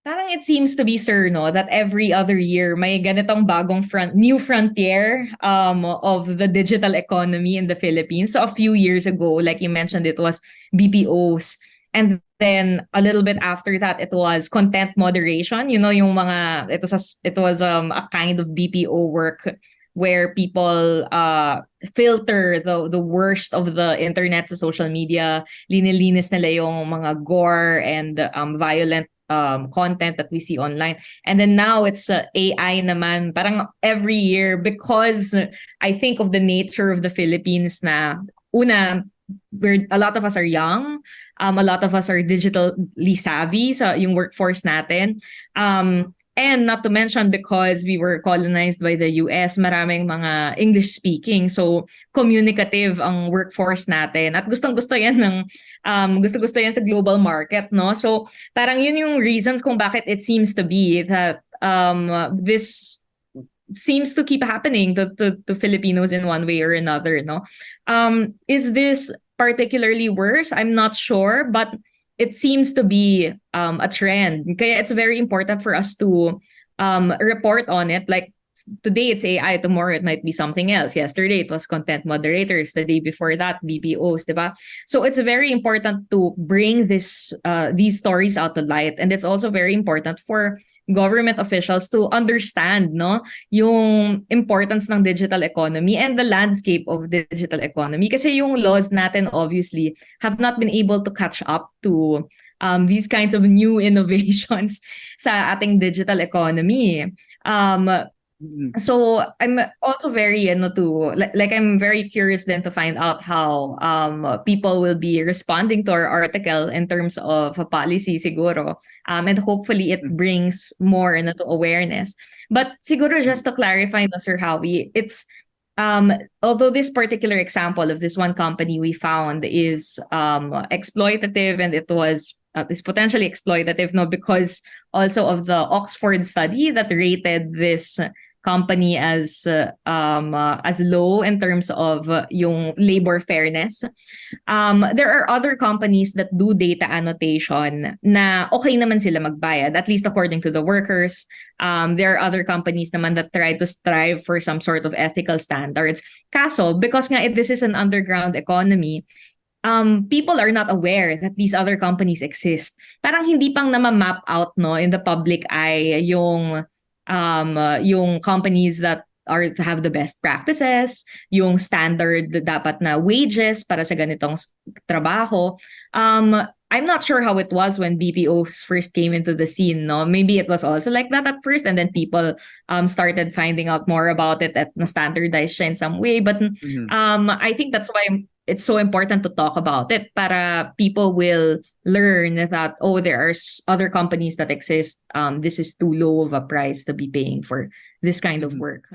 Parang it seems to be, sir, no, that every other year may ganitong new frontier of the digital economy in the Philippines. So a few years ago, like you mentioned, it was BPOs. And then a little bit after that, it was content moderation. You know, yung mga it was a kind of BPO work where people filter the worst of the internet sa social media. Linilinis nila yung mga gore and violent content that we see online. And then now it's AI naman. Parang every year, because I think of the nature of the Philippines na una, a lot of us are young, a lot of us are digitally savvy sa yung workforce natin. And not to mention, because we were colonized by the US, maraming mga English speaking. So communicative ang workforce natin. At gustong-gusto yan gusto-gusto yan sa global market, no? So parang yun yung reasons kung bakit it seems to be that this seems to keep happening to Filipinos in one way or another, no? Is this particularly worse? I'm not sure, but it seems to be a trend. Kaya it's very important for us to report on it. Like today it's AI, tomorrow it might be something else. Yesterday it was content moderators, the day before that BPOs, diba? So it's very important to bring these stories out to light, and it's also very important for government officials to understand, no, yung importance ng digital economy and the landscape of digital economy. Kasi yung laws natin obviously have not been able to catch up to these kinds of new innovations sa ating digital economy. So I'm also very I'm very curious then to find out how people will be responding to our article in terms of a policy siguro, and hopefully it brings more into awareness. But siguro just to clarify, Sir Howie, it's although this particular example of this one company we found is exploitative, and it was is potentially exploitative, no, because also of the Oxford study that rated this company as low in terms of yung labor fairness. There are other companies that do data annotation na okay naman sila magbayad, at least according to the workers. There are other companies naman that try to strive for some sort of ethical standards. Kaso, because nga this is an underground economy, people are not aware that these other companies exist. Parang hindi pang na-map out, no, in the public eye yung companies that have the best practices, yung standard dapat na wages para sa ganitong trabaho. I'm not sure how it was when BPOs first came into the scene, no? Maybe it was also like that at first, and then people started finding out more about it at standardized siya in some way. But I think that's why it's so important to talk about it, para people will learn that, oh, there are other companies that exist. This is too low of a price to be paying for this kind of work.